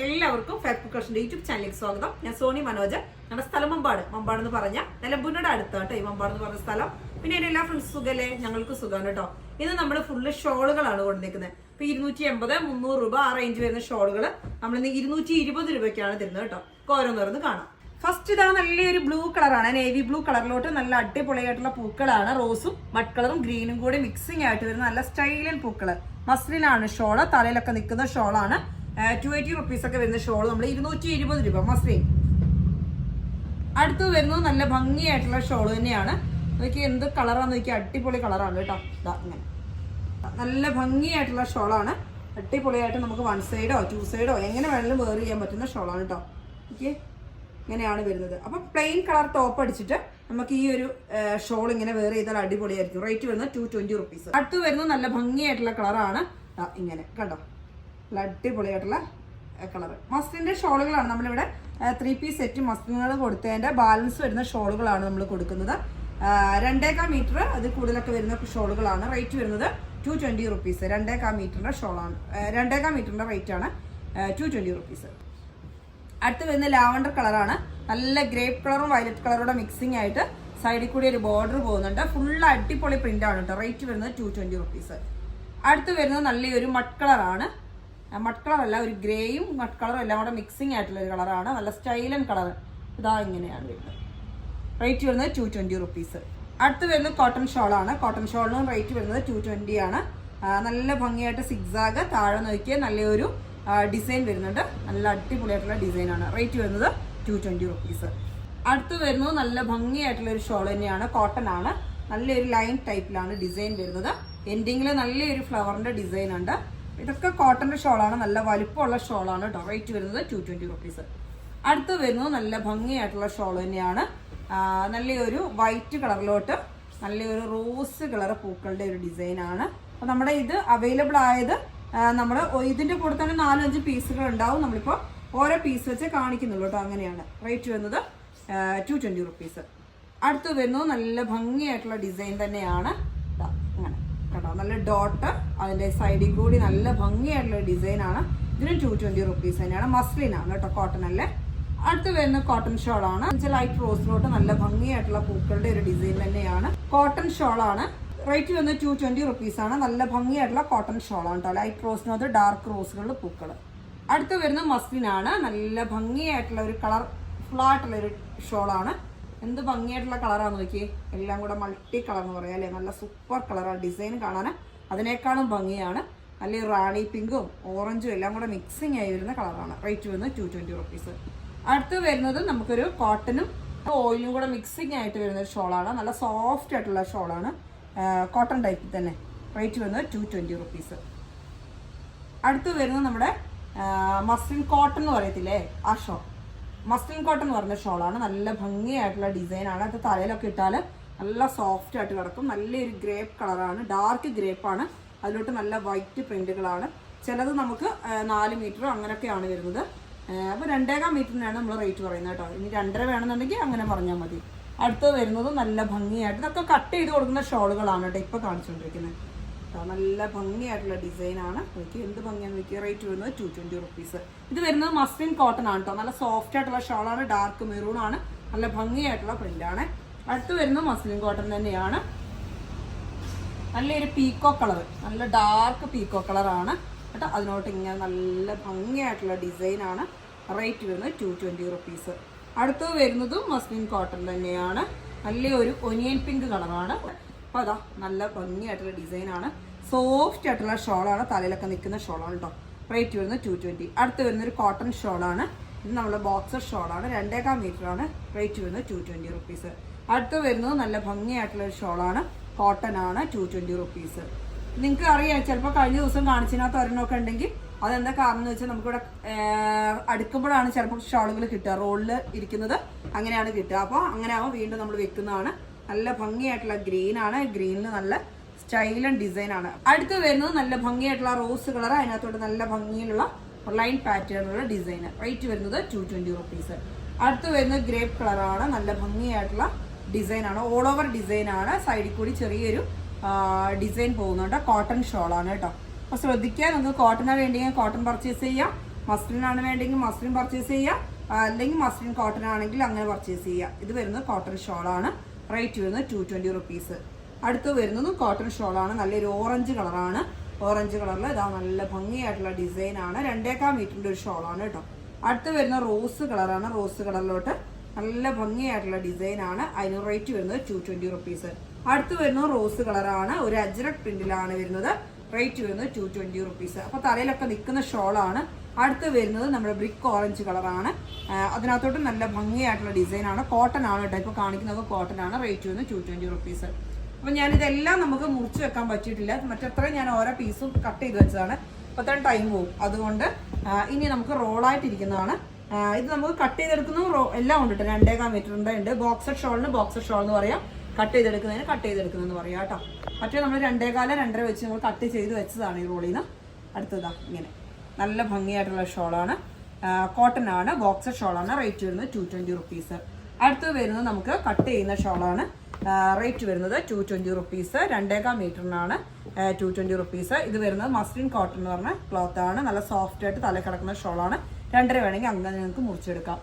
എല്ലാവർക്കും factory കളക്ഷന്റെ YouTube ചാനലിലേക്ക് സ്വാഗതം. ഞാൻ സോണി മനോജ്. നമ്മുടെ സ്ഥലം മമ്പാട് എന്ന് പറഞ്ഞ നിലമ്പൂരിനോട് അടുത്താട്ടോ ഈ മമ്പാട് എന്ന് പറഞ്ഞ സ്ഥലം. പിന്നെ എന്റെ എല്ലാ ഫ്രണ്ട്സ് സുഖല്ലേ? ഞങ്ങൾക്ക് സുഖമാണ് കേട്ടോ. ഇന്ന് നമ്മൾ ഫുള്ള് ഷോളുകളാണ് കൊണ്ടുവന്നിരിക്കുന്നത്. ഇപ്പൊ 280, 300 രൂപ ആ റേഞ്ച് വരുന്ന ഷോളുകൾ നമ്മൾ ഇന്ന് 220 രൂപയ്ക്കാണ് തരുന്നത് കേട്ടോ. ഓരോന്നോരോന്ന് കാണാം. ഫസ്റ്റ് ഇതാ നല്ലൊരു ബ്ലൂ കളറാണ്, നേവി ബ്ലൂ കളറിലോട്ട് നല്ല അടിപൊളിയായിട്ടുള്ള പൂക്കളാണ്. റോസും മഡ് കളറും ഗ്രീനും കൂടി മിക്സിംഗ് ആയിട്ട് വരുന്ന നല്ല സ്റ്റൈലൻ പൂക്കള്. മസ്ലിനാണ് ഷോള്, തലയിലൊക്കെ നിൽക്കുന്ന ഷോളാണ്. 280 റുപ്പീസ് ഒക്കെ വരുന്ന ഷോള് നമ്മൾ 220 രൂപ മസ്ലിൻ. അടുത്ത് വരുന്നത് നല്ല ഭംഗിയായിട്ടുള്ള ഷോള് തന്നെയാണ്. നോക്കി എന്ത് കളറാന്ന് നോക്കി, അടിപൊളി കളറാണ് കേട്ടോ. ഇതാ ഇങ്ങനെ നല്ല ഭംഗിയായിട്ടുള്ള ഷോളാണ്. അടിപൊളിയായിട്ട് നമുക്ക് 1 സൈഡോ 2 സൈഡോ എങ്ങനെ വേണമെങ്കിലും വേർ ചെയ്യാൻ പറ്റുന്ന ഷോളാണ് കേട്ടോ. ഓക്കെ, ഇങ്ങനെയാണ് വരുന്നത്. അപ്പം പ്ലെയിൻ കളർ ടോപ്പ് അടിച്ചിട്ട് നമുക്ക് ഈ ഒരു ഷോൾ ഇങ്ങനെ വേർ ചെയ്താൽ അടിപൊളിയായിരിക്കും. റേറ്റ് വരുന്നത് 220 റുപ്പീസ്. അടുത്ത് വരുന്നത് നല്ല ഭംഗിയായിട്ടുള്ള കളറാണ്. ഇങ്ങനെ കണ്ടോ, നല്ല അടിപൊളിയായിട്ടുള്ള കളർ. മസ്ലിന്റെ ഷോളുകളാണ് നമ്മളിവിടെ 3 പീസ് സെറ്റ് മസ്ലിനുകൾ കൊടുത്തതിന്റെ ബാലൻസ് വരുന്ന ഷോളുകളാണ് നമ്മൾ കൊടുക്കുന്നത്. 2.25 മീറ്റർ അത് കൂടുതലൊക്കെ വരുന്ന ഷോളുകളാണ്. റേറ്റ് വരുന്നത് 220 റുപ്പീസ്. 2.25 മീറ്ററിന്റെ ഷോളാണ്. 2.25 മീറ്ററിന്റെ റേറ്റ് ആണ് 220 റുപ്പീസ്. അടുത്ത് വരുന്ന ലാവണ്ടർ കളറാണ്. നല്ല ഗ്രേപ്പ് കളറും വയലറ്റ് കളറോടെ മിക്സിംഗ് ആയിട്ട് സൈഡിൽ കൂടി ഒരു ബോർഡർ പോകുന്നുണ്ട്. ഫുൾ അടിപൊളി പ്രിന്റ് ആണ് കേട്ടോ. റേറ്റ് വരുന്നത് 220 റുപ്പീസ്. അടുത്ത് വരുന്നത് നല്ലൊരു മഡ് കളറാണ്. മഡ് കളർ അല്ല, ഒരു ഗ്രേയും മഡ് കളറും എല്ലാം കൂടെ മിക്സിംഗ് ആയിട്ടുള്ള ഒരു കളറാണ്. നല്ല സ്റ്റൈലൻ കളർ. ഇതാ ഇങ്ങനെയാണ് വരുന്നത്. റേറ്റ് വരുന്നത് 220 റുപ്പീസ്. അടുത്ത് വരുന്നത് കോട്ടൺ ഷോളാണ്. കോട്ടൺ ഷോളിനും റേറ്റ് വരുന്നത് 220 ആണ്. നല്ല ഭംഗിയായിട്ട് സിഗ്സാഗ് താഴെ നോക്കിയാൽ നല്ലൊരു ഡിസൈൻ വരുന്നുണ്ട്. നല്ല അടിപൊളിയായിട്ടുള്ള ഡിസൈനാണ്. റേറ്റ് വരുന്നത് 220 റുപ്പീസ്. അടുത്ത് വരുന്നത് നല്ല ഭംഗിയായിട്ടുള്ള ഒരു ഷോൾ തന്നെയാണ്. കോട്ടൺ ആണ്. നല്ലൊരു ലൈൻ ടൈപ്പിലാണ് ഡിസൈൻ വരുന്നത്. എൻഡിങ്ങിൽ നല്ലൊരു ഫ്ലവറിന്റെ ഡിസൈൻ ഉണ്ട്. ഇതൊക്കെ കോട്ടന്റെ ഷോളാണ്. നല്ല വലുപ്പമുള്ള ഷോളാണ് കേട്ടോ. റേറ്റ് വരുന്നത് 220 റുപ്പീസ്. അടുത്ത് വരുന്നത് നല്ല ഭംഗിയായിട്ടുള്ള ഷോൾ തന്നെയാണ്. നല്ലൊരു വൈറ്റ് കളറിലോട്ട് നല്ലൊരു റോസ് കളർ പൂക്കളുടെ ഒരു ഡിസൈനാണ്. അപ്പൊ നമ്മുടെ ഇത് അവൈലബിൾ ആയത് നമ്മൾ ഇതിന്റെ കൂടെ തന്നെ 4-5 പീസുകൾ ഉണ്ടാവും. നമ്മളിപ്പോൾ ഓരോ പീസ് വെച്ച് കാണിക്കുന്നുള്ളൂ കേട്ടോ. അങ്ങനെയാണ്. റേറ്റ് വരുന്നത് 220 റുപ്പീസ്. അടുത്ത് വരുന്നത് നല്ല ഭംഗിയായിട്ടുള്ള ഡിസൈൻ തന്നെയാണ്. അങ്ങനെ കേട്ടോ, നല്ല ഡോട്ട് അതിന്റെ സൈഡിൽ കൂടി നല്ല ഭംഗിയായിട്ടുള്ള ഡിസൈനാണ്. ഇതിന് 220 റുപ്പീസ് തന്നെയാണ്. മസ്ലിനാണ് കേട്ടോ, കോട്ടൺ അല്ലേ. അടുത്ത് വരുന്ന കോട്ടൺ ഷോളാണ്. ലൈറ്റ് റോസിലോട്ട് നല്ല ഭംഗിയായിട്ടുള്ള പൂക്കളുടെ ഒരു ഡിസൈൻ തന്നെയാണ്. കോട്ടൺ ഷോളാണ്. റേറ്റ് വന്ന് 220 റുപ്പീസ് ആണ്. നല്ല ഭംഗിയായിട്ടുള്ള കോട്ടൺ ഷോളാണ് കേട്ടോ. ലൈറ്റ് റോസിനകത്ത് ഡാർക്ക് റോസുകളുടെ പൂക്കൾ. അടുത്ത് വരുന്ന മസ്ലിനാണ്. നല്ല ഭംഗിയായിട്ടുള്ള ഒരു കളർ ഫ്ലാറ്റുള്ള ഒരു ഷോളാണ്. എന്ത് ഭംഗിയായിട്ടുള്ള കളറാന്ന് നോക്കി, എല്ലാം കൂടെ മൾട്ടി കളർ എന്ന് പറയാം അല്ലേ. നല്ല സൂപ്പർ കളറാണ്. ഡിസൈൻ കാണാൻ അതിനേക്കാളും ഭംഗിയാണ്. നല്ല റാണി പിങ്കും ഓറഞ്ചും എല്ലാം കൂടെ മിക്സിങ് ആയി വരുന്ന കളറാണ്. റേറ്റ് വരുന്നത് 220 റുപ്പീസ്. അടുത്ത് വരുന്നത് നമുക്കൊരു കോട്ടനും ഓയിലും കൂടെ മിക്സിങ് ആയിട്ട് വരുന്ന ഒരു ഷോളാണ്. നല്ല സോഫ്റ്റ് ആയിട്ടുള്ള ഷോളാണ്. കോട്ടൺ ടൈപ്പിൽ തന്നെ. റേറ്റ് വരുന്നത് 220 റുപ്പീസ്. അടുത്ത് വരുന്നത് നമ്മുടെ മസ്ലിൻ കോട്ടൺ എന്ന് പറയത്തില്ലേ, ആ ഷോൾ. മസ്ലിൻ കോട്ടൺ എന്ന് പറഞ്ഞ ഷോളാണ്. നല്ല ഭംഗിയായിട്ടുള്ള ഡിസൈനാണ്. അത് തലയിലൊക്കെ ഇട്ടാൽ നല്ല സോഫ്റ്റ് ആയിട്ട് കിടക്കും. നല്ലൊരു ഗ്രേപ്പ് കളറാണ്. ഡാർക്ക് ഗ്രേപ്പാണ്. അതിലോട്ട് നല്ല വൈറ്റ് പ്രിന്റുകളാണ്. ചിലത് നമുക്ക് 4 മീറ്റർ അങ്ങനെയൊക്കെയാണ് വരുന്നത്. അപ്പോൾ 2.25 മീറ്ററിനാണ് നമ്മൾ റേറ്റ് പറയുന്നത് കേട്ടോ. ഇനി 2.5 വേണമെന്നുണ്ടെങ്കിൽ അങ്ങനെ പറഞ്ഞാൽ മതി. അടുത്ത് വരുന്നത് നല്ല ഭംഗിയായിട്ട് ഇതൊക്കെ കട്ട് ചെയ്ത് കൊടുക്കുന്ന ഷോളുകളാണ് കേട്ടോ ഇപ്പോൾ കാണിച്ചുകൊണ്ടിരിക്കുന്നത്. നല്ല ഭംഗിയായിട്ടുള്ള ഡിസൈനാണ്. നോക്കി എന്ത് ഭംഗിയാണെന്ന് നോക്കി. റേറ്റ് വരുന്നത് 220 റുപ്പീസ്. ഇത് വരുന്നത് മസ്ലിൻ കോട്ടൺ ആണ് കേട്ടോ. നല്ല സോഫ്റ്റ് ആയിട്ടുള്ള ഷോളാണ്. ഡാർക്ക് മെറൂൺ ആണ്. നല്ല ഭംഗിയായിട്ടുള്ള പ്രിന്റാണ്. അടുത്ത് വരുന്നത് മസ്ലിൻ കോട്ടൺ തന്നെയാണ്. നല്ലൊരു പീക്കോ കളർ, നല്ല ഡാർക്ക് പീക്കോ കളറാണ് കേട്ടോ. അതിനോട്ട് ഇങ്ങനെ നല്ല ഭംഗിയായിട്ടുള്ള ഡിസൈനാണ്. റേറ്റ് വരുന്നത് 220 റുപ്പീസ്. അടുത്ത് വരുന്നതും മസ്ലിൻ കോട്ടൺ തന്നെയാണ്. നല്ലൊരു ഒനിയൻ പിങ്ക് കളറാണ്. അപ്പോൾ അതാ നല്ല ഭംഗിയായിട്ടുള്ള ഡിസൈനാണ്. സോഫ്റ്റ് ആയിട്ടുള്ള ഷോളാണ്. തലയിലൊക്കെ നിൽക്കുന്ന ഷോളാണ് കേട്ടോ. റേറ്റ് വരുന്നത് 220. അടുത്ത് വരുന്നൊരു കോട്ടൺ ഷോളാണ്. ഇത് നമ്മുടെ ബോക്സർ ഷോളാണ്. 2.25 മീറ്ററാണ്. റേറ്റ് വരുന്നത് 220 റുപ്പീസ്. അടുത്ത് വരുന്നത് നല്ല ഭംഗിയായിട്ടുള്ള ഒരു ഷോളാണ്. കോട്ടൺ ആണ്. 220 റുപ്പീസ്. നിങ്ങൾക്ക് അറിയാം, ചിലപ്പോൾ കഴിഞ്ഞ ദിവസം കാണിച്ചതിനകത്ത് ഒരെണ്ണമൊക്കെ ഉണ്ടെങ്കിൽ അതെന്താ കാരണം എന്ന് വെച്ചാൽ നമുക്കിവിടെ അടുക്കുമ്പോഴാണ് ചിലപ്പോൾ ഷോളുകൾ കിട്ടുക. റോളിൽ ഇരിക്കുന്നത് അങ്ങനെയാണ് കിട്ടുക. അപ്പോൾ അങ്ങനെ ആവുമ്പോൾ വീണ്ടും നമ്മൾ വെക്കുന്നതാണ്. നല്ല ഭംഗിയായിട്ടുള്ള ഗ്രീനാണ്. ഗ്രീനിൽ നല്ല സ്റ്റൈലൻ ഡിസൈനാണ്. അടുത്ത് വരുന്നത് നല്ല ഭംഗിയായിട്ടുള്ള റോസ് കളർ. അതിനകത്തോട്ട് നല്ല ഭംഗിയിലുള്ള ലൈൻ പാറ്റേണുള്ള ഡിസൈൻ. റേറ്റ് വരുന്നത് 220 റുപ്പീസ്. അടുത്ത് വരുന്നത് ഗ്രേപ്പ് കളറാണ്. നല്ല ഭംഗിയായിട്ടുള്ള ഡിസൈനാണ്. ഓൾ ഓവർ ഡിസൈനാണ്. സൈഡിൽ കൂടി ചെറിയൊരു ഡിസൈൻ പോകുന്നുണ്ട്. കോട്ടൺ ഷോളാണ് കേട്ടോ. അപ്പോൾ ശ്രദ്ധിക്കുക, നിങ്ങൾക്ക് കോട്ടനാണ് വേണ്ടിയെങ്കിൽ കോട്ടൺ പർച്ചേസ് ചെയ്യാം. മസ്ലിനാണ് വേണ്ടെങ്കിൽ മസ്ലിൻ പർച്ചേസ് ചെയ്യുക, അല്ലെങ്കിൽ മസ്ലിൻ കോട്ടൺ ആണെങ്കിൽ അങ്ങനെ പർച്ചേസ് ചെയ്യുക. ഇത് വരുന്നത് കോട്ടൺ ഷോളാണ്. റേറ്റ് വരുന്നത് 220 റുപ്പീസ്. അടുത്ത് വരുന്നതും കോട്ടൺ ഷോളാണ്. നല്ലൊരു ഓറഞ്ച് കളറാണ്. ഓറഞ്ച് കളറിൽ ഇതാ നല്ല ഭംഗിയായിട്ടുള്ള ഡിസൈനാണ്. 2.25 മീറ്ററിൻ്റെ ഒരു ഷോളാണ് കേട്ടോ. അടുത്ത് വരുന്ന റോസ് കളറാണ്. റോസ് കളറിലോട്ട് നല്ല ഭംഗിയായിട്ടുള്ള ഡിസൈനാണ്. അതിന് റേറ്റ് വരുന്നത് 220 റുപ്പീസ്. അടുത്ത് വരുന്നത് റോസ് കളറാണ്. ഒരു അജ്രക് പ്രിന്റിലാണ് വരുന്നത്. റേറ്റ് വരുന്നത് 220 റുപ്പീസ്. അപ്പോൾ തലയിലൊക്കെ നിൽക്കുന്ന ഷോളാണ്. അടുത്ത് വരുന്നത് നമ്മുടെ ബ്രിക്ക് ഓറഞ്ച് കളറാണ്. അതിനകത്തോട്ട് നല്ല ഭംഗിയായിട്ടുള്ള ഡിസൈനാണ്. കോട്ടൺ ആണ് കേട്ടോ. ഇപ്പോൾ കാണിക്കുന്നത് കോട്ടൺ ആണ്. റേറ്റ് വരുന്നത് 220 റുപ്പീസ്. അപ്പോൾ ഞാനിതെല്ലാം നമുക്ക് മുറിച്ച് വെക്കാൻ പറ്റിയിട്ടില്ല. മറ്റത്രയും ഞാൻ ഓരോ പീസും കട്ട് ചെയ്ത് വെച്ചതാണ്. അപ്പോൾ അത്രയും ടൈം പോകും. അതുകൊണ്ട് ഇനി നമുക്ക് റോളായിട്ടിരിക്കുന്നതാണ്. ഇത് നമുക്ക് കട്ട് ചെയ്തെടുക്കുന്ന എല്ലാം ഉണ്ട് കേട്ടോ. 2.25 മീറ്ററിൻ്റെ ഉണ്ട്. ബോക്സർ ഷോളിന് ബോക്സർ ഷോൾ എന്ന് പറയാം. കട്ട് ചെയ്തെടുക്കുന്നതെന്ന് പറയാം കേട്ടോ. മറ്റേ നമ്മൾ 2.25 വെച്ച് നമ്മൾ കട്ട് ചെയ്ത് വെച്ചതാണ് ഈ റോളിൽ നിന്ന്. അടുത്തതാ ഇങ്ങനെ നല്ല ഭംഗിയായിട്ടുള്ള ഷോളാണ്. കോട്ടൺ ആണ്. ബോക്സർ ഷോളാണ്. റേറ്റ് വരുന്നത് 220 റുപ്പീസ്. അടുത്ത് വരുന്നത് നമുക്ക് കട്ട് ചെയ്യുന്ന ഷോളാണ്. റേറ്റ് വരുന്നത് 220 റുപ്പീസ്. 2.25 മീറ്ററിനാണ് 220 റുപ്പീസ്. ഇത് വരുന്നത് മസ്ലിൻ കോട്ടൺ എന്ന് പറഞ്ഞ ക്ലോത്ത് ആണ്. നല്ല സോഫ്റ്റ് ആയിട്ട് തല കിടക്കുന്ന ഷോളാണ്. 2.5 വേണമെങ്കിൽ അങ്ങനെ നിങ്ങൾക്ക് മുറിച്ചെടുക്കാം.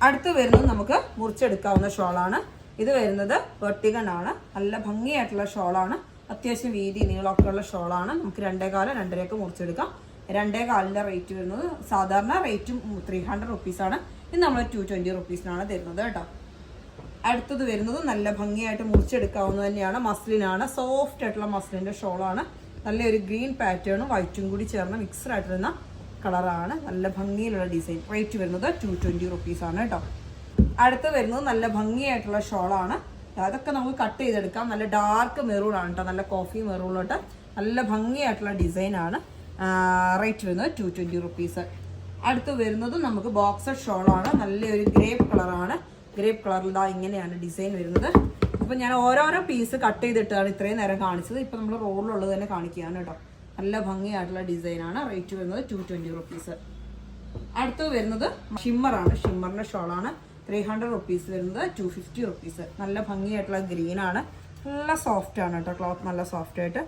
അടുത്ത് വരുന്നത് നമുക്ക് മുറിച്ചെടുക്കാവുന്ന ഷോളാണ്. ഇത് വരുന്നത് വെർട്ടിഗൺ ആണ്. നല്ല ഭംഗിയായിട്ടുള്ള ഷോളാണ്. അത്യാവശ്യം വീതി നീളമൊക്കെ ഉള്ള ഷോളാണ്. നമുക്ക് 2.25 2.5 മുറിച്ചെടുക്കാം. 2.25 റേറ്റ് വരുന്നത് സാധാരണ റേറ്റും 300 റുപ്പീസാണ്. ഇത് നമ്മൾ 220 റുപ്പീസിനാണ് തരുന്നത് കേട്ടോ. അടുത്തത് വരുന്നത് നല്ല ഭംഗിയായിട്ട് മുറിച്ചെടുക്കാവുന്നത് തന്നെയാണ്. മസ്ലിനാണ്. സോഫ്റ്റ് ആയിട്ടുള്ള മസ്ലിൻ്റെ ഷോളാണ്. നല്ലൊരു ഗ്രീൻ പാറ്റേണും വൈറ്റും കൂടി ചേർന്ന് മിക്സ്ഡ് ആയിട്ടിരുന്ന കളറാണ്. നല്ല ഭംഗിയിലുള്ള ഡിസൈൻ. റേറ്റ് വരുന്നത് 220 റുപ്പീസാണ് കേട്ടോ. അടുത്ത് വരുന്നത് നല്ല ഭംഗിയായിട്ടുള്ള ഷോളാണ്. അതൊക്കെ നമുക്ക് കട്ട് ചെയ്തെടുക്കാം. നല്ല ഡാർക്ക് മെറൂൺ ആണ് കേട്ടോ. നല്ല കോഫി മെറൂണിലോട്ട് നല്ല ഭംഗിയായിട്ടുള്ള ഡിസൈനാണ്. റേറ്റ് വരുന്നത് 220 റുപ്പീസ്. അടുത്ത് വരുന്നത് നമുക്ക് ബോക്സർ ഷോളാണ്. നല്ലൊരു ഗ്രേപ്പ് കളറാണ്. ഗ്രേപ്പ് കളറിൽ ഇതാ ഇങ്ങനെയാണ് ഡിസൈൻ വരുന്നത്. അപ്പോൾ ഞാൻ ഓരോരോ പീസ് കട്ട് ചെയ്തിട്ടാണ് ഇത്രയും നേരം കാണിച്ചത്. ഇപ്പോൾ നമ്മൾ റോളിലുള്ളത് തന്നെ കാണിക്കുകയാണ് കേട്ടോ. നല്ല ഭംഗിയായിട്ടുള്ള ഡിസൈനാണ്. റേറ്റ് വരുന്നത് 220 റുപ്പീസ്. അടുത്ത് വരുന്നത് ഷിമ്മറാണ്. ഷിമ്മറിൻ്റെ ഷോളാണ്. 300 റുപ്പീസ് വരുന്നത് 250 റുപ്പീസ്. നല്ല ഭംഗിയായിട്ടുള്ള ഗ്രീനാണ്. നല്ല സോഫ്റ്റ് ആണ് കേട്ടോ. ക്ലോത്ത് നല്ല സോഫ്റ്റ് ആയിട്ട്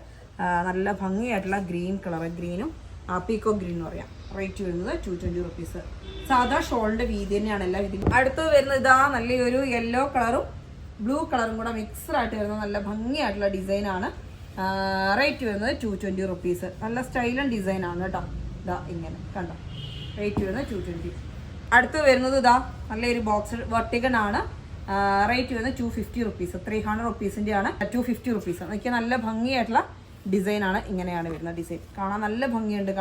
നല്ല ഭംഗിയായിട്ടുള്ള ഗ്രീൻ കളർ. ഗ്രീനും പീക്കോ ഗ്രീൻ എന്ന് പറയാം. റേറ്റ് വരുന്നത് 220 റുപ്പീസ്. സാധാ ഷോളിൻ്റെ വീതി തന്നെയാണ് എല്ലാ വീതിയും. അടുത്ത് വരുന്നത് ഇതാ നല്ലൊരു യെല്ലോ കളറും ബ്ലൂ കളറും കൂടെ മിക്സ്ഡ് ആയിട്ട് വരുന്ന നല്ല ഭംഗിയായിട്ടുള്ള ഡിസൈനാണ്. റേറ്റ് വരുന്നത് 220 റുപ്പീസ്. നല്ല സ്റ്റൈലൻ ഡിസൈനാണ് കേട്ടോ. ഇതാ ഇങ്ങനെ കണ്ടോ. റേറ്റ് വരുന്നത് 220. അടുത്ത് വരുന്നത് ഇതാ നല്ലൊരു ബോക്സ് വെർട്ടിഗൺ ആണ്. റേറ്റ് വരുന്നത് 250 റുപ്പീസ്. 300 റുപ്പീസിൻ്റെ ആണ്. 250 റുപ്പീസ്. എനിക്ക് നല്ല ഭംഗിയായിട്ടുള്ള ഡിസൈനാണ്. ഇങ്ങനെയാണ് വരുന്ന ഡിസൈൻ. കാണാൻ നല്ല ഭംഗിയുണ്ട്.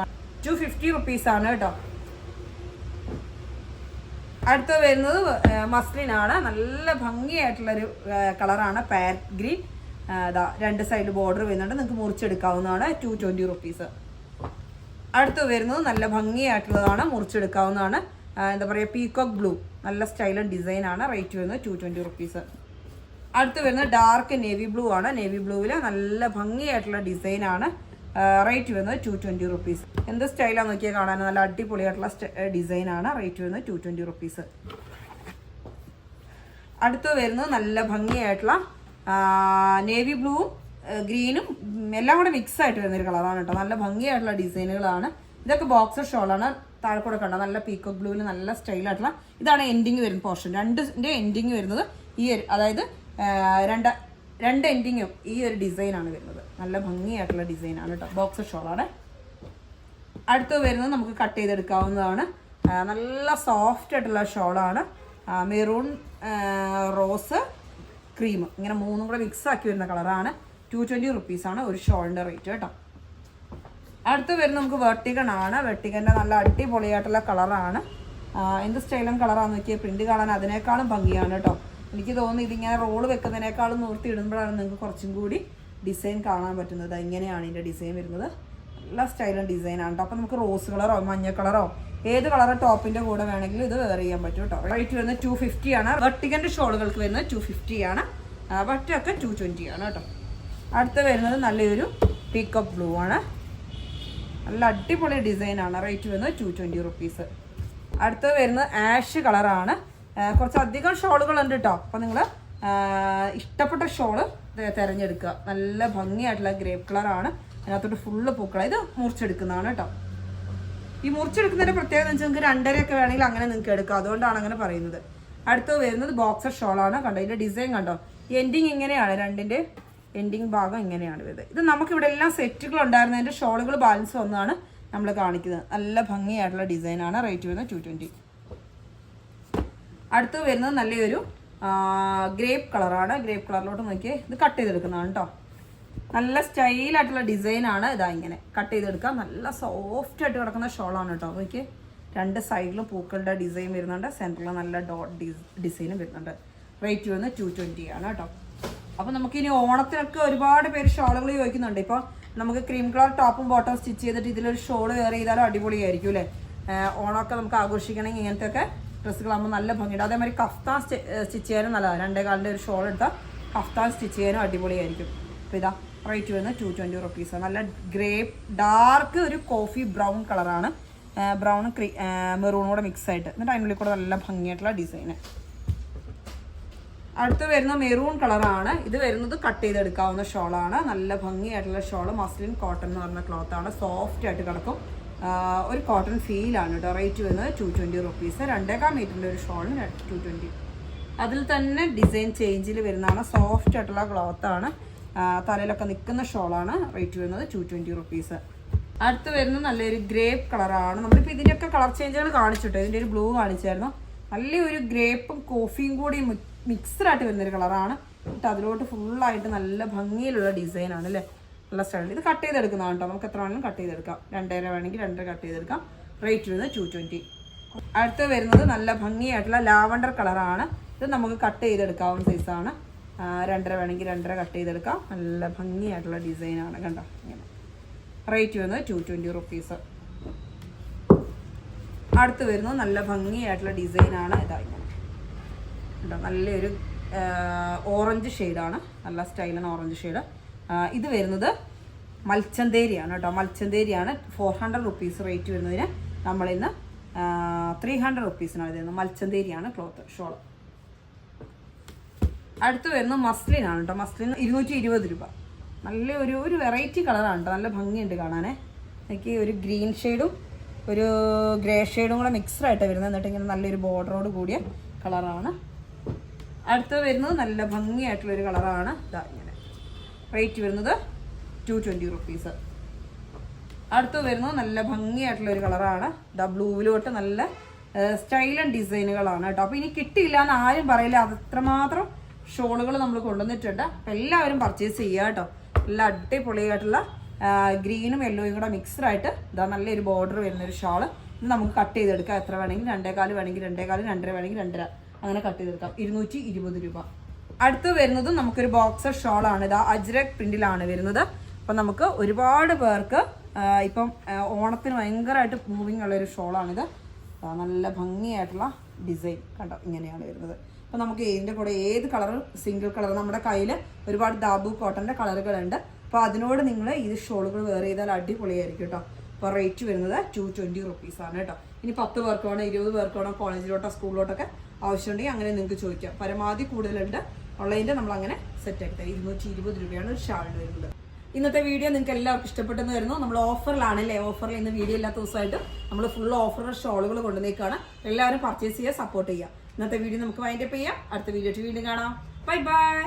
250 റുപ്പീസാണ് കേട്ടോ. അടുത്ത് വരുന്നത് മസ്ലിനാണ്. നല്ല ഭംഗിയായിട്ടുള്ളൊരു കളറാണ്. Parrot green. ഇതാ 2 സൈഡ് ബോർഡർ വരുന്നുണ്ട്. നിങ്ങൾക്ക് മുറിച്ചെടുക്കാവുന്നതാണ്. 220 റുപ്പീസ്. അടുത്ത് വരുന്നത് നല്ല ഭംഗിയായിട്ടുള്ളതാണ്. മുറിച്ചെടുക്കാവുന്നതാണ്. എന്താ പറയുക പീകോക്ക് ബ്ലൂ. നല്ല സ്റ്റൈലൻ ഡിസൈനാണ്. റേറ്റ് വരുന്നത് 220 റുപ്പീസ്. അടുത്ത് വരുന്നത് ഡാർക്ക് നേവി ബ്ലൂ ആണ്. നേവി ബ്ലൂവിൽ നല്ല ഭംഗിയായിട്ടുള്ള ഡിസൈനാണ്. റേറ്റ് വരുന്നത് 220 റുപ്പീസ്. എന്ത് സ്റ്റൈലാന്ന് നോക്കിയാൽ കാണാൻ നല്ല അടിപൊളിയായിട്ടുള്ള ഡിസൈനാണ്. റേറ്റ് വരുന്നത് 220 റുപ്പീസ്. അടുത്ത് വരുന്നത് നല്ല ഭംഗിയായിട്ടുള്ള നേവി ബ്ലൂവും ഗ്രീനും എല്ലാം കൂടെ മിക്സ് ആയിട്ട് വരുന്നൊരു കളറാണ് കേട്ടോ. നല്ല ഭംഗിയായിട്ടുള്ള ഡിസൈനുകളാണ്. ഇതൊക്കെ ബോക്സർ ഷോളാണ്. താഴെക്കൂടെ കണ്ടോ നല്ല പീക്കോക്ക് ബ്ലൂവിൽ നല്ല സ്റ്റൈലായിട്ടുള്ള ഇതാണ് എൻഡിങ് വരുന്ന പോർഷൻ. 2ന്റെ എൻഡിങ് വരുന്നത് ഈ ഒരു അതായത് രണ്ട് എൻഡിങ്ങും ഈ ഒരു ഡിസൈനാണ് വരുന്നത്. നല്ല ഭംഗിയായിട്ടുള്ള ഡിസൈനാണ് കേട്ടോ. ബോക്സർ ഷോളാണ്. അടുത്ത് വരുന്നത് നമുക്ക് കട്ട് ചെയ്തെടുക്കാവുന്നതാണ്. നല്ല സോഫ്റ്റ് ആയിട്ടുള്ള ഷോളാണ്. മെറൂൺ റോസ് ക്രീം ഇങ്ങനെ മൂന്നും കൂടെ മിക്സ് ആക്കി വരുന്ന കളറാണ്. 220 റുപ്പീസാണ് ഒരു ഷോളിൻ്റെ റേറ്റ് കേട്ടോ. അടുത്ത് വരുന്നത് നമുക്ക് വെർട്ടിഗൺ ആണ്. വെർട്ടിഗൻ്റെ നല്ല അടിപൊളിയായിട്ടുള്ള കളറാണ്. എന്ത് സ്റ്റൈലും കളറാണെന്ന് നോക്കിയാൽ പ്രിന്റ് കാണാൻ അതിനേക്കാളും ഭംഗിയാണ് കേട്ടോ. എനിക്ക് തോന്നുന്നു ഇതിങ്ങനെ റോള് വെക്കുന്നതിനേക്കാളും നിർത്തി ഇടുമ്പോഴാണ് നിങ്ങൾക്ക് കുറച്ചും കൂടി ഡിസൈൻ കാണാൻ പറ്റുന്നത്. ഇങ്ങനെയാണ് ഇതിൻ്റെ ഡിസൈൻ വരുന്നത്. നല്ല സ്റ്റൈലും ഡിസൈനാണ് കേട്ടോ. അപ്പോൾ നമുക്ക് റോസ് കളറോ മഞ്ഞ കളറോ ഏത് കളറ് ടോപ്പിൻ്റെ കൂടെ വേണമെങ്കിലും ഇത് വെയർ ചെയ്യാൻ പറ്റും കേട്ടോ. റേറ്റ് വരുന്നത് 250 ആണ്. വെർട്ടിഗൻ്റെ ഷോളുകൾക്ക് വരുന്നത് 250 ആണ്. ബറ്റൊക്കെ 220 ആണ് കേട്ടോ. അടുത്ത് വരുന്നത് നല്ലൊരു പീക്കോക്ക് ബ്ലൂ ആണ്. നല്ല അടിപൊളി ഡിസൈനാണ്. റേറ്റ് വരുന്നത് 220 റുപ്പീസ്. അടുത്ത് വരുന്നത് ആഷ് കളറാണ്. കുറച്ചധികം ഷോളുകളുണ്ട് കേട്ടോ. അപ്പോൾ നിങ്ങൾ ഇഷ്ടപ്പെട്ട ഷോള് തിരഞ്ഞെടുക്കുക. നല്ല ഭംഗിയായിട്ടുള്ള ഗ്രേപ്പ് കളറാണ്. അതിനകത്തോട്ട് ഫുള്ള് പൂക്കള. ഇത് മുറിച്ചെടുക്കുന്നതാണ് കേട്ടോ. ഈ മുറിച്ചെടുക്കുന്നതിന്റെ പ്രത്യേകത എന്ന് വെച്ചാൽ നിങ്ങൾക്ക് 2.5 ഒക്കെ വേണമെങ്കിൽ അങ്ങനെ നിങ്ങൾക്ക് എടുക്കാം. അതുകൊണ്ടാണ് അങ്ങനെ പറയുന്നത്. അടുത്ത് വരുന്നത് ബോക്സർ ഷോളാണ്. കണ്ടോ ഇതിന്റെ ഡിസൈൻ കണ്ടോ, എൻഡിങ് ഇങ്ങനെയാണ്, രണ്ടിന്റെ എൻഡിങ് ഭാഗം ഇങ്ങനെയാണ് വരുന്നത്. ഇത് നമുക്കിവിടെ എല്ലാം സെറ്റുകൾ ഉണ്ടായിരുന്നതിന്റെ ഷോളുകൾ ബാലൻസ് വന്നാണ് നമ്മൾ കാണിക്കുന്നത്. നല്ല ഭംഗിയായിട്ടുള്ള ഡിസൈനാണ്. റേറ്റ് വരുന്നത് 220. അടുത്ത് വരുന്നത് നല്ലൊരു ഗ്രേപ്പ് കളറാണ്. ഗ്രേപ്പ് കളറിലോട്ട് നോക്കിയേ, ഇത് കട്ട് ചെയ്തെടുക്കുന്നതാണ് കേട്ടോ. നല്ല സ്റ്റൈലായിട്ടുള്ള ഡിസൈനാണ്. ഇതാ ഇങ്ങനെ കട്ട് ചെയ്തെടുക്കാം. നല്ല സോഫ്റ്റ് ആയിട്ട് കിടക്കുന്ന ഷോളാണ് കേട്ടോ. നോക്കിയേ, 2 സൈഡിലും പൂക്കളുടെ ഡിസൈൻ വരുന്നുണ്ട്, സെൻറ്ററിൽ നല്ല ഡോട്ട് ഡിസൈനും വരുന്നുണ്ട്. റേറ്റ് വരുന്നത് 220 ആണ് കേട്ടോ. അപ്പോൾ നമുക്കിനി ഓണത്തിനൊക്കെ ഒരുപാട് പേര് ഷോളുകൾ ചോദിക്കുന്നുണ്ട്. ഇപ്പോൾ നമുക്ക് ക്രീം കളർ ടോപ്പും ബോട്ടം സ്റ്റിച്ച് ചെയ്തിട്ട് ഇതിലൊരു ഷോള് വെയർ ചെയ്താലും അടിപൊളിയായിരിക്കും അല്ലേ. ഓണമൊക്കെ നമുക്ക് ആഘോഷിക്കണമെങ്കിൽ ഇങ്ങനത്തെ ഒക്കെ ഡ്രസ്സുകളാകുമ്പോൾ നല്ല ഭംഗിയുണ്ട്. അതേമാതിരി കഫ്താൻ സ്റ്റിച്ച് ചെയ്യാനും നല്ലതാണ്. 2 കാലിൻ്റെ ഒരു ഷോൾ എടുത്താൽ കഫ്താൻ സ്റ്റിച്ച് ചെയ്യാനും അടിപൊളിയായിരിക്കും. അപ്പോൾ ഇതാ റേറ്റ് വരുന്നത് 220 റുപ്പീസ്. നല്ല ഗ്രേപ്പ് ഡാർക്ക് ഒരു കോഫി ബ്രൗൺ കളറാണ്. ബ്രൗൺ മെറൂണും കൂടെ മിക്സ് ആയിട്ട്, എന്നിട്ട് അതിനുള്ളിൽ കൂടെ നല്ല ഭംഗിയായിട്ടുള്ള ഡിസൈന്. അടുത്ത് വരുന്ന മെറൂൺ കളറാണ്. ഇത് വരുന്നത് കട്ട് ചെയ്തെടുക്കാവുന്ന ഷോളാണ്. നല്ല ഭംഗിയായിട്ടുള്ള ഷോള്. മസ്ലിൻ കോട്ടൺ എന്ന് പറഞ്ഞ ക്ലോത്താണ്. സോഫ്റ്റ് ആയിട്ട് കിടക്കും. ഒരു കോട്ടൺ ഫീലാണ് കേട്ടോ. റേറ്റ് വരുന്നത് 220 റുപ്പീസ്. 2.25 മീറ്ററിൻ്റെ ഒരു ഷോളിന് 220. അതിൽ തന്നെ ഡിസൈൻ ചേഞ്ചിൽ വരുന്നതാണ്. സോഫ്റ്റ് ആയിട്ടുള്ള ക്ലോത്താണ്. തലയിലൊക്കെ നിൽക്കുന്ന ഷോളാണ്. റേറ്റ് വരുന്നത് 220 റുപ്പീസ്. അടുത്ത് വരുന്നത് നല്ലൊരു ഗ്രേപ്പ് കളറാണ്. നമ്മളിപ്പോൾ ഇതിൻ്റെയൊക്കെ കളർ ചേഞ്ചുകൾ കാണിച്ചിട്ടോ. ഇതിൻ്റെ ഒരു ബ്ലൂ കാണിച്ചായിരുന്നു. നല്ലൊരു ഗ്രേപ്പും കോഫിയും കൂടി മിക്സ്ഡായിട്ട് വരുന്നൊരു കളറാണ്. എന്നിട്ട് അതിലോട്ട് ഫുള്ളായിട്ട് നല്ല ഭംഗിയിലുള്ള ഡിസൈനാണ് അല്ലേ. നല്ല സ്റ്റൈൽ. ഇത് കട്ട് ചെയ്തെടുക്കുന്നതാണ് കേട്ടോ. നമുക്ക് എത്ര വേണമെങ്കിലും കട്ട് ചെയ്തെടുക്കാം. 2.5 വേണമെങ്കിൽ 2.5 കട്ട് ചെയ്തെടുക്കാം. റേറ്റ് വരുന്നത് 220. അടുത്ത് വരുന്നത് നല്ല ഭംഗിയായിട്ടുള്ള ലാവണ്ടർ കളറാണ്. ഇത് നമുക്ക് കട്ട് ചെയ്തെടുക്കാവുന്ന സൈസാണ്. 2.5 വേണമെങ്കിൽ 2.5 കട്ട് ചെയ്തെടുക്കാം. നല്ല ഭംഗിയായിട്ടുള്ള ഡിസൈനാണ് കണ്ടോ ഇങ്ങനെ. റേറ്റ് വരുന്നത് 220 റുപ്പീസ്. അടുത്ത് വരുന്നത് നല്ല ഭംഗിയായിട്ടുള്ള ഡിസൈനാണ്. ഇതാ ഇങ്ങനെ കേട്ടോ. നല്ലൊരു ഓറഞ്ച് ഷെയ്ഡാണ്. നല്ല സ്റ്റൈലാണ് ഓറഞ്ച് ഷെയ്ഡ്. ഇത് വരുന്നത് മൽച്ചന്തേരിയാണ് കേട്ടോ. മൽച്ചന്തേരിയാണ്. 400 റുപ്പീസ് റേറ്റ് വരുന്നതിന് നമ്മളിന്ന് 300 റുപ്പീസിനാണ് തരുന്നത്. മൽച്ചന്തേരിയാണ് ക്ലോത്ത് ഷോൾ. അടുത്ത് വരുന്നത് മസ്ലിനാണ് കേട്ടോ. മസ്ലിൻ 220 രൂപ. നല്ല ഒരു വെറൈറ്റി കളറാണ് കേട്ടോ. നല്ല ഭംഗിയുണ്ട് കാണാനേ. എനിക്ക് ഒരു ഗ്രീൻ ഷെയ്ഡും ഒരു ഗ്രേ ഷെയ്ഡും കൂടെ മിക്സ്ഡായിട്ട് വരുന്നത്. എന്നിട്ട് ഇങ്ങനെ നല്ലൊരു ബോർഡറോട് കൂടിയ കളറാണ്. അടുത്ത് വരുന്നത് നല്ല ഭംഗിയായിട്ടുള്ളൊരു കളറാണ്. ഇതാ ഇങ്ങനെ. റേറ്റ് വരുന്നത് 220 റുപ്പീസ്. അടുത്ത് വരുന്നത് നല്ല ഭംഗിയായിട്ടുള്ളൊരു കളറാണ്. ഇതാ ബ്ലൂവിലോട്ട് നല്ല സ്റ്റൈലൻ ഡിസൈനുകളാണ് കേട്ടോ. അപ്പോൾ ഇനി കിട്ടിയില്ല എന്ന് ആരും പറയില്ല. അത്രമാത്രം ഷോളുകൾ നമ്മൾ കൊണ്ടുവന്നിട്ടുണ്ട്. അപ്പോൾ എല്ലാവരും പർച്ചേസ് ചെയ്യുക കേട്ടോ. നല്ല അടിപൊളിയായിട്ടുള്ള ഗ്രീനും യെല്ലോയും കൂടെ മിക്സ്ഡായിട്ട് ഇതാ നല്ലൊരു ബോർഡർ വരുന്നൊരു ഷോള്. ഇത് നമുക്ക് കട്ട് ചെയ്തെടുക്കാം. എത്ര വേണമെങ്കിൽ 2.25 വേണമെങ്കിൽ 2.25, 2.5 വേണമെങ്കിൽ 2.5 അങ്ങനെ കട്ട് ചെയ്തെടുക്കാം. 220 രൂപ. അടുത്ത് വരുന്നത് നമുക്കൊരു ബോക്സർ ഷോളാണ്. ഇതാ അജ്രക് പ്രിന്റിലാണ് വരുന്നത്. അപ്പം നമുക്ക് ഒരുപാട് പേർക്ക് ഇപ്പം ഓണത്തിന് ഭയങ്കരമായിട്ട് മൂവിങ് ഉള്ളൊരു ഷോളാണിത്. നല്ല ഭംഗിയായിട്ടുള്ള ഡിസൈൻ കണ്ടോ ഇങ്ങനെയാണ് വരുന്നത്. അപ്പോൾ നമുക്ക് ഇതിൻ്റെ കൂടെ ഏത് കളർ, സിംഗിൾ കളർ, നമ്മുടെ കയ്യിൽ ഒരുപാട് ദാബു കോട്ടൻ്റെ കളറുകളുണ്ട്. അപ്പോൾ അതിനോട് നിങ്ങൾ ഈ ഷോളുകൾ വെയർ ചെയ്താൽ അടിപൊളിയായിരിക്കും കേട്ടോ. അപ്പോൾ റേറ്റ് വരുന്നത് 220 റുപ്പീസാണ് കേട്ടോ. ഇനി 10 പേർക്ക് വേണോ 20 പേർക്ക് വേണോ കോളേജിലോട്ടോ സ്കൂളിലോട്ടൊക്കെ ആവശ്യമുണ്ടെങ്കിൽ അങ്ങനെ നിങ്ങൾക്ക് ചോദിക്കാം. പരമാവധി കൂടുതലുണ്ട്. ഓൺലൈനിൽ നമ്മൾ അങ്ങനെ സെറ്റ് ആക്കി തരാം. 220 രൂപയാണ് ഒരു ഷാളിന് വരുന്നത്. ഇന്നത്തെ വീഡിയോ നിങ്ങൾക്ക് എല്ലാവർക്കും ഇഷ്ടപ്പെട്ടെന്ന് വരുന്നു. നമ്മൾ ഓഫറിലാണല്ലേ. ഓഫറിൽ ഇന്ന് വീഡിയോ ഇല്ലാത്ത ദിവസമായിട്ട് നമ്മൾ ഫുൾ ഓഫറിൽ ഷോളുകൾ കൊണ്ടുവന്നേക്കാണ്. എല്ലാവരും പർച്ചേസ് ചെയ്യുക, സപ്പോർട്ട് ചെയ്യുക. ഇന്നത്തെ വീഡിയോ നമുക്ക് വൈൻഡപ്പ് ചെയ്യാം. അടുത്ത വീഡിയോ വീണ്ടും കാണാം. Bye bye.